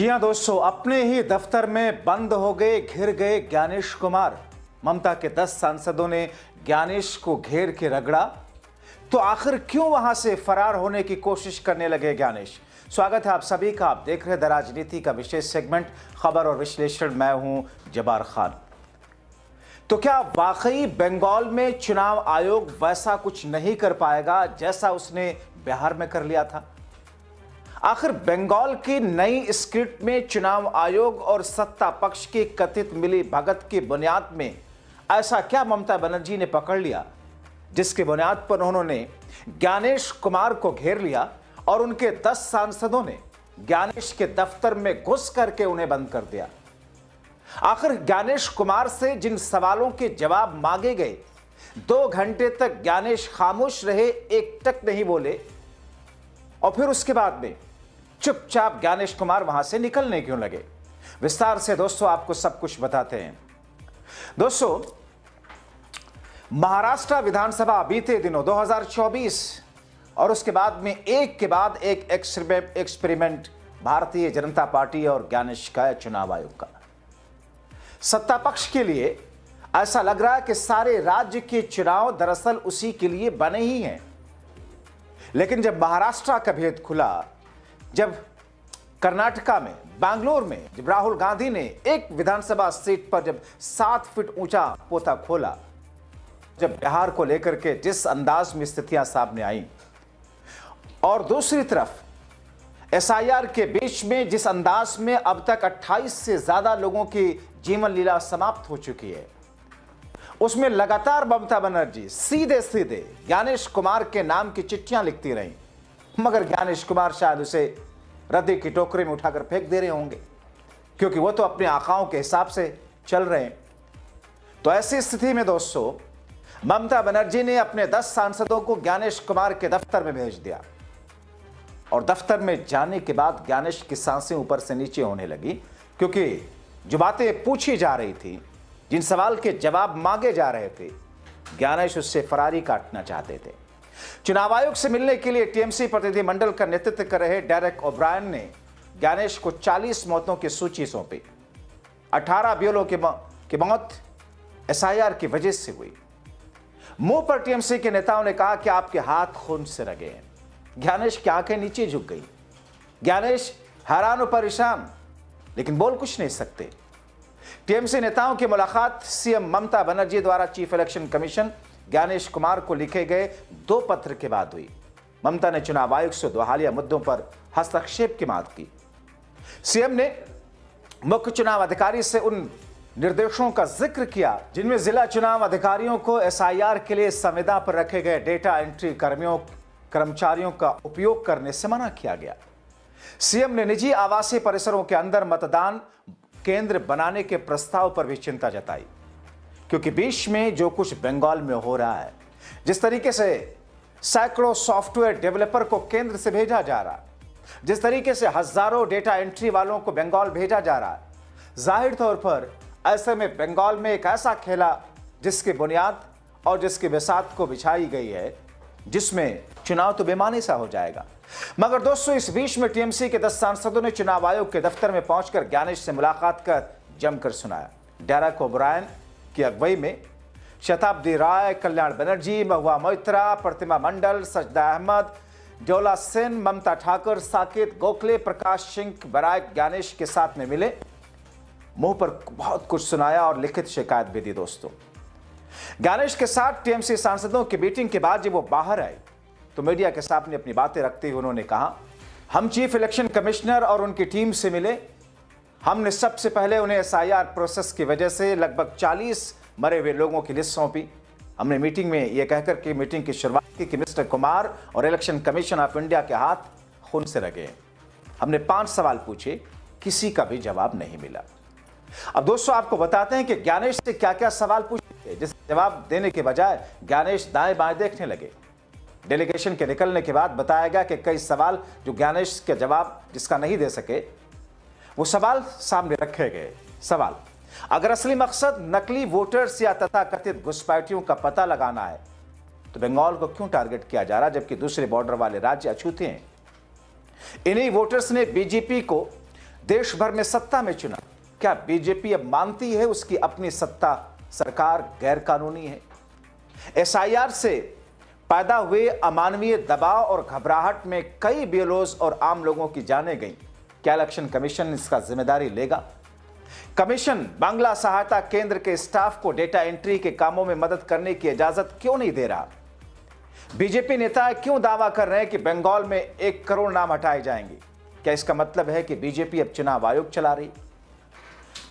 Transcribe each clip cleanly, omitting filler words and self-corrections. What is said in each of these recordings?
जी हां दोस्तों, अपने ही दफ्तर में बंद हो गए, घिर गए ज्ञानेश कुमार। ममता के 10 सांसदों ने ज्ञानेश को घेर के रगड़ा, तो आखिर क्यों वहां से फरार होने की कोशिश करने लगे ज्ञानेश। स्वागत है आप सभी का। आप देख रहे हैं द राजनीति का विशेष सेगमेंट खबर और विश्लेषण। मैं हूं जब्बार खान। तो क्या वाकई बंगाल में चुनाव आयोग वैसा कुछ नहीं कर पाएगा जैसा उसने बिहार में कर लिया था? आखिर बंगाल की नई स्क्रिप्ट में चुनाव आयोग और सत्ता पक्ष की कथित मिली भगत की बुनियाद में ऐसा क्या ममता बनर्जी ने पकड़ लिया जिसके बुनियाद पर उन्होंने ज्ञानेश कुमार को घेर लिया और उनके 10 सांसदों ने ज्ञानेश के दफ्तर में घुस करके उन्हें बंद कर दिया। आखिर ज्ञानेश कुमार से जिन सवालों के जवाब मांगे गए, 2 घंटे तक ज्ञानेश खामोश रहे, एक टक नहीं बोले और फिर उसके बाद में चुपचाप ज्ञानेश कुमार वहां से निकलने क्यों लगे। विस्तार से दोस्तों आपको सब कुछ बताते हैं। दोस्तों, महाराष्ट्र विधानसभा बीते दिनों 2024 और उसके बाद में एक के बाद एक एक्सपेरिमेंट भारतीय जनता पार्टी और ज्ञानेश का चुनाव आयोग का। सत्ता पक्ष के लिए ऐसा लग रहा है कि सारे राज्य के चुनाव दरअसल उसी के लिए बने ही हैं। लेकिन जब महाराष्ट्र का भेद खुला, जब कर्नाटका में बैंगलोर में जब राहुल गांधी ने एक विधानसभा सीट पर जब 7 फीट ऊंचा पोता खोला, जब बिहार को लेकर के जिस अंदाज में स्थितियां सामने आई और दूसरी तरफ एसआईआर के बीच में जिस अंदाज में अब तक 28 से ज्यादा लोगों की जीवन लीला समाप्त हो चुकी है, उसमें लगातार ममता बनर्जी सीधे सीधे ज्ञानेश कुमार के नाम की चिट्ठियां लिखती रहीं, मगर ज्ञानेश कुमार शायद उसे रद्दी की टोकरी में उठाकर फेंक दे रहे होंगे, क्योंकि वो तो अपने आकाओं के हिसाब से चल रहे हैं। तो ऐसी स्थिति में दोस्तों ममता बनर्जी ने अपने 10 सांसदों को ज्ञानेश कुमार के दफ्तर में भेज दिया और दफ्तर में जाने के बाद ज्ञानेश की सांसें ऊपर से नीचे होने लगी, क्योंकि जो बातें पूछी जा रही थी, जिन सवाल के जवाब मांगे जा रहे थे, ज्ञानेश उससे फरारी काटना चाहते थे। चुनाव आयोग से मिलने के लिए टीएमसी प्रतिनिधिमंडल का नेतृत्व कर रहे डेरेक ओब्रायन ने ज्ञानेश को 40 मौतों की सूची सौंपी। 18 बियलों की मौत एसआईआर की वजह से हुई। मुंह पर टीएमसी के नेताओं ने कहा कि आपके हाथ खून से रगे हैं। ज्ञानेश की आंखें नीचे झुक गई। ज्ञानेश हैरान और परेशान, लेकिन बोल कुछ नहीं सकते। टीएमसी नेताओं की मुलाकात सीएम ममता बनर्जी द्वारा chief election commission Gyanesh Kumar को लिखे गए 2 पत्र के बाद हुई। ममता ने चुनाव आयोग से 2 हालिया मुद्दों पर हस्तक्षेप की मांग की। सीएम ने मुख्य चुनाव अधिकारी से उन निर्देशों का जिक्र किया जिनमें जिला चुनाव अधिकारियों को एसआईआर के लिए संविदा पर रखे गए डेटा एंट्री कर्मचारियों का उपयोग करने से मना किया गया। सीएम ने निजी आवासीय परिसरों के अंदर मतदान केंद्र बनाने के प्रस्ताव पर भी चिंता जताई, क्योंकि बीच में जो कुछ बंगाल में हो रहा है, जिस तरीके से सैकड़ों सॉफ्टवेयर डेवलपर को केंद्र से भेजा जा रहा है, जिस तरीके से हजारों डेटा एंट्री वालों को बंगाल भेजा जा रहा है, जाहिर तौर पर ऐसे में बंगाल में एक ऐसा खेला जिसकी बुनियाद और जिसकी बिसात को बिछाई गई है, जिसमें चुनाव तो बेमानी सा हो जाएगा। मगर दोस्तों, इस बीच में टीएमसी के 10 सांसदों ने चुनाव आयोग के दफ्तर में पहुंचकर ज्ञानेश से मुलाकात कर जमकर सुनाया। डेरेक ओब्रायन की अगुवाई में शताब्दी राय, कल्याण बनर्जी, महुआ मोइत्रा, प्रतिमा मंडल, सजदा अहमद, डोला सेन, ममता ठाकुर, साकेत गोखले, प्रकाश सिंह बराक ज्ञानेश के साथ में मिले, मुंह पर बहुत कुछ सुनाया और लिखित शिकायत भी दी। दोस्तों, ज्ञानेश के साथ टीएमसी सांसदों की मीटिंग के बाद जब वो बाहर आए तो मीडिया के सामने अपनी बातें रखते हुए उन्होंने कहा, हम चीफ इलेक्शन कमिश्नर और उनकी टीम से मिले। हमने सबसे पहले उन्हें एसआईआर प्रोसेस की वजह से लगभग 40 मरे हुए लोगों की लिस्ट सौंपी। हमने मीटिंग में यह कहकर के मीटिंग की शुरुआत की कि मिस्टर कुमार और इलेक्शन कमीशन ऑफ इंडिया के हाथ खून से रगे हैं। हमने 5 सवाल पूछे, किसी का भी जवाब नहीं मिला। अब दोस्तों, आपको बताते हैं कि ज्ञानेश से क्या क्या सवाल पूछे, जिसके जवाब देने के बजाय ज्ञानेश दाएं बाएं देखने लगे। डेलीगेशन के निकलने के बाद बताया गया कि कई सवाल जो ज्ञानेश के जवाब जिसका नहीं दे सके, वो सवाल सामने रखे गए। सवाल, अगर असली मकसद नकली वोटर्स या तथाकथित घुसपैठियों का पता लगाना है तो बंगाल को क्यों टारगेट किया जा रहा, जबकि दूसरे बॉर्डर वाले राज्य अछूते हैं? इन्हीं वोटर्स ने बीजेपी को देश भर में सत्ता में चुनाव। क्या बीजेपी अब मानती है उसकी अपनी सत्ता सरकार गैर कानूनी है? एसआईआर से पैदा हुए अमानवीय दबाव और घबराहट में कई बेलोज और आम लोगों की जानें गई। क्या इलेक्शन कमीशन इसका जिम्मेदारी लेगा? कमीशन बांग्ला सहायता केंद्र के स्टाफ को डेटा एंट्री के कामों में मदद करने की इजाजत क्यों नहीं दे रहा? बीजेपी नेता क्यों दावा कर रहे हैं कि बंगाल में 1 करोड़ नाम हटाए जाएंगे? क्या इसका मतलब है कि बीजेपी अब चुनाव आयोग चला रही?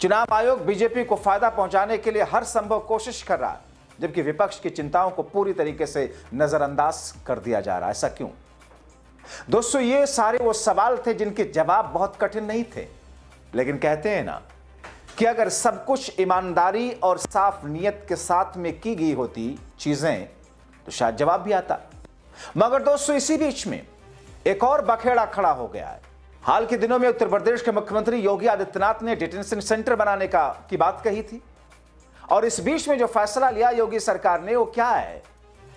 चुनाव आयोग बीजेपी को फायदा पहुंचाने के लिए हर संभव कोशिश कर रहा है, जबकि विपक्ष की चिंताओं को पूरी तरीके से नजरअंदाज कर दिया जा रहा है। ऐसा क्यों? दोस्तों, ये सारे वो सवाल थे जिनके जवाब बहुत कठिन नहीं थे, लेकिन कहते हैं ना कि अगर सब कुछ ईमानदारी और साफ नियत के साथ में की गई होती चीजें तो शायद जवाब भी आता। मगर दोस्तों, इसी बीच में एक और बखेड़ा खड़ा हो गया है। हाल के दिनों में उत्तर प्रदेश के मुख्यमंत्री योगी आदित्यनाथ ने डिटेंशन सेंटर बनाने की बात कही थी, और इस बीच में जो फैसला लिया योगी सरकार ने वो क्या है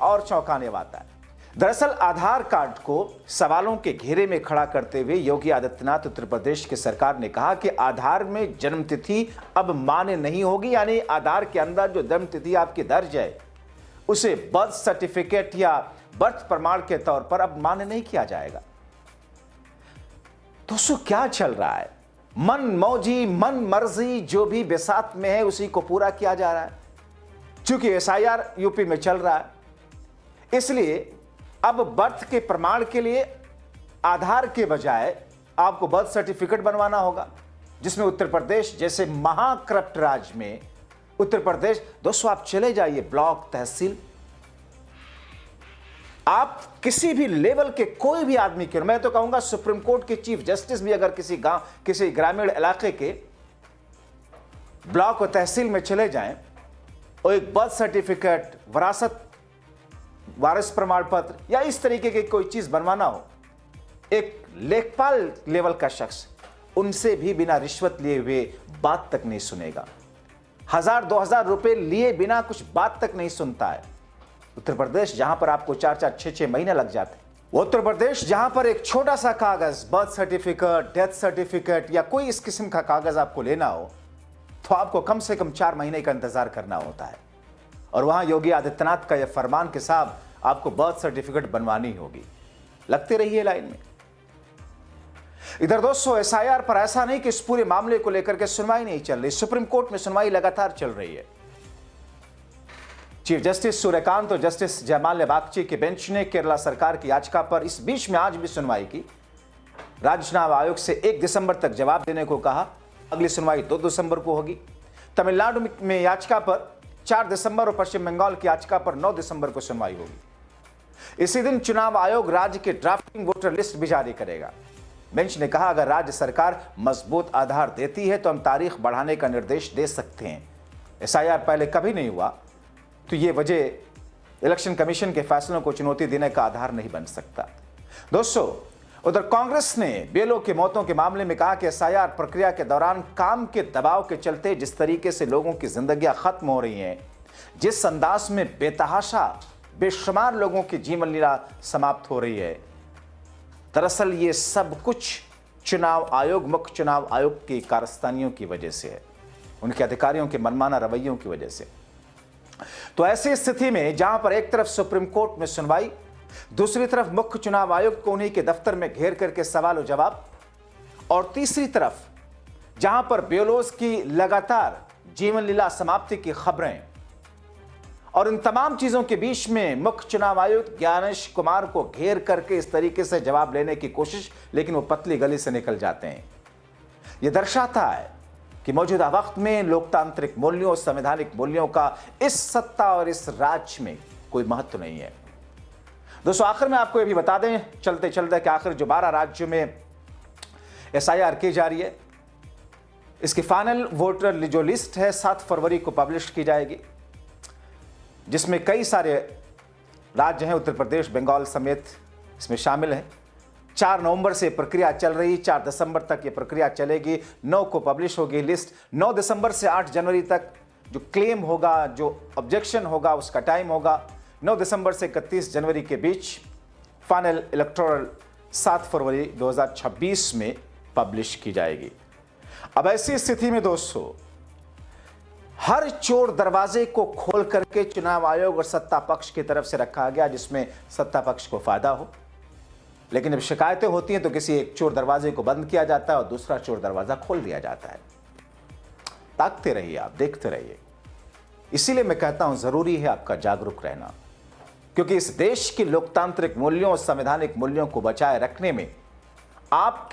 और चौंकाने वाला है। दरअसल आधार कार्ड को सवालों के घेरे में खड़ा करते हुए योगी आदित्यनाथ उत्तर प्रदेश की सरकार ने कहा कि आधार में जन्मतिथि अब मान्य नहीं होगी, यानी आधार के अंदर जो जन्मतिथि आपकी दर्ज है उसे बर्थ सर्टिफिकेट या बर्थ प्रमाण के तौर पर अब मान्य नहीं किया जाएगा। दोस्तों, क्या चल रहा है? मन मौजी मन मर्जी जो भी बेसात में है उसी को पूरा किया जा रहा है। चूंकि एसआईआर यूपी में चल रहा है, इसलिए अब बर्थ के प्रमाण के लिए आधार के बजाय आपको बर्थ सर्टिफिकेट बनवाना होगा, जिसमें उत्तर प्रदेश जैसे महाकरप्ट राज्य में उत्तर प्रदेश, दोस्तों आप चले जाइए ब्लॉक तहसील, आप किसी भी लेवल के कोई भी आदमी के, मैं तो कहूंगा सुप्रीम कोर्ट के चीफ जस्टिस भी अगर किसी गांव किसी ग्रामीण इलाके के ब्लॉक और तहसील में चले जाएं और एक बर्थ सर्टिफिकेट, विरासत वारिस प्रमाण पत्र या इस तरीके की कोई चीज बनवाना हो, एक लेखपाल लेवल का शख्स उनसे भी बिना रिश्वत लिए हुए बात तक नहीं सुनेगा। 1000-2000 रुपए लिए बिना कुछ बात तक नहीं सुनता है। उत्तर प्रदेश जहां पर आपको 4-4, 6-6 महीने लग जाते, वो उत्तर प्रदेश जहां पर एक छोटा सा कागज, बर्थ सर्टिफिकेट, डेथ सर्टिफिकेट या कोई इस किस्म का कागज आपको लेना हो तो आपको कम से कम 4 महीने का इंतजार करना होता है। और वहां योगी आदित्यनाथ का यह फरमान कि साहब आपको बर्थ सर्टिफिकेट बनवानी होगी। लगते रहिए लाइन में। इधर दोस्तों, एसआईआर पर ऐसा नहीं कि इस पूरे मामले को लेकर के सुनवाई नहीं चल रही, सुप्रीम कोर्ट में सुनवाई लगातार चल रही है। चीफ जस्टिस सूर्यकांत और जस्टिस जयमाल्या बागची के बेंच ने केरला सरकार की याचिका पर इस बीच में आज भी सुनवाई की। राज्य चुनाव आयोग से 1 दिसंबर तक जवाब देने को कहा। अगली सुनवाई 2 दिसंबर को होगी। तमिलनाडु में याचिका पर 4 दिसंबर और पश्चिम बंगाल की याचिका पर 9 दिसंबर को सुनवाई होगी। इसी दिन चुनाव आयोग राज्य के ड्राफ्टिंग वोटर लिस्ट भी जारी करेगा। बेंच ने कहा, अगर राज्य सरकार मजबूत आधार देती है तो हम तारीख बढ़ाने का निर्देश दे सकते हैं। एसआईआर पहले कभी नहीं हुआ तो ये वजह इलेक्शन कमीशन के फैसलों को चुनौती देने का आधार नहीं बन सकता। दोस्तों, उधर कांग्रेस ने बेलों के मौतों के मामले में कहा कि एसआईआर प्रक्रिया के दौरान काम के दबाव के चलते जिस तरीके से लोगों की जिंदगियां खत्म हो रही हैं, जिस अंदाज में बेतहाशा बेशुमार लोगों की जीवन लीला समाप्त हो रही है, दरअसल ये सब कुछ चुनाव आयोग, मुख्य चुनाव आयोग की कारस्तानियों की वजह से है, उनके अधिकारियों के मनमाना रवैयों की वजह से। तो ऐसी स्थिति में जहां पर एक तरफ सुप्रीम कोर्ट में सुनवाई, दूसरी तरफ मुख्य चुनाव आयोग को उन्हीं के दफ्तर में घेर करके सवाल और जवाब, और तीसरी तरफ जहां पर बेलोज की लगातार जीवन लीला समाप्ति की खबरें, और इन तमाम चीजों के बीच में मुख्य चुनाव आयुक्त ज्ञानेश कुमार को घेर करके इस तरीके से जवाब लेने की कोशिश, लेकिन वो पतली गली से निकल जाते हैं। यह दर्शाता है कि मौजूदा वक्त में लोकतांत्रिक मूल्यों और संवैधानिक मूल्यों का इस सत्ता और इस राज्य में कोई महत्व नहीं है। दोस्तों, आखिर में आपको यह भी बता दें चलते चलते कि आखिर जो 12 राज्यों में एसआईआर की जा रही है, इसकी फाइनल वोटर जो लिस्ट है 7 फरवरी को पब्लिश की जाएगी, जिसमें कई सारे राज्य हैं, उत्तर प्रदेश, बंगाल समेत इसमें शामिल हैं। 4 नवंबर से प्रक्रिया चल रही, 4 दिसंबर तक ये प्रक्रिया चलेगी। 9 को पब्लिश होगी लिस्ट। 9 दिसंबर से 8 जनवरी तक जो क्लेम होगा, जो ऑब्जेक्शन होगा, उसका टाइम होगा। 9 दिसंबर से 31 जनवरी के बीच फाइनल इलेक्टोरल 7 फरवरी 2026 में पब्लिश की जाएगी। अब ऐसी स्थिति में दोस्तों, हर चोर दरवाजे को खोल करके चुनाव आयोग और सत्ता पक्ष की तरफ से रखा गया, जिसमें सत्ता पक्ष को फायदा हो। लेकिन जब शिकायतें होती हैं तो किसी एक चोर दरवाजे को बंद किया जाता है और दूसरा चोर दरवाजा खोल दिया जाता है। ताकते रहिए, आप देखते रहिए। इसीलिए मैं कहता हूं, जरूरी है आपका जागरूक रहना, क्योंकि इस देश की लोकतांत्रिक मूल्यों और संवैधानिक मूल्यों को बचाए रखने में आप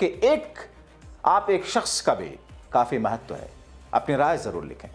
एक शख्स का भी काफी महत्व है। अपनी राय जरूर लिखें।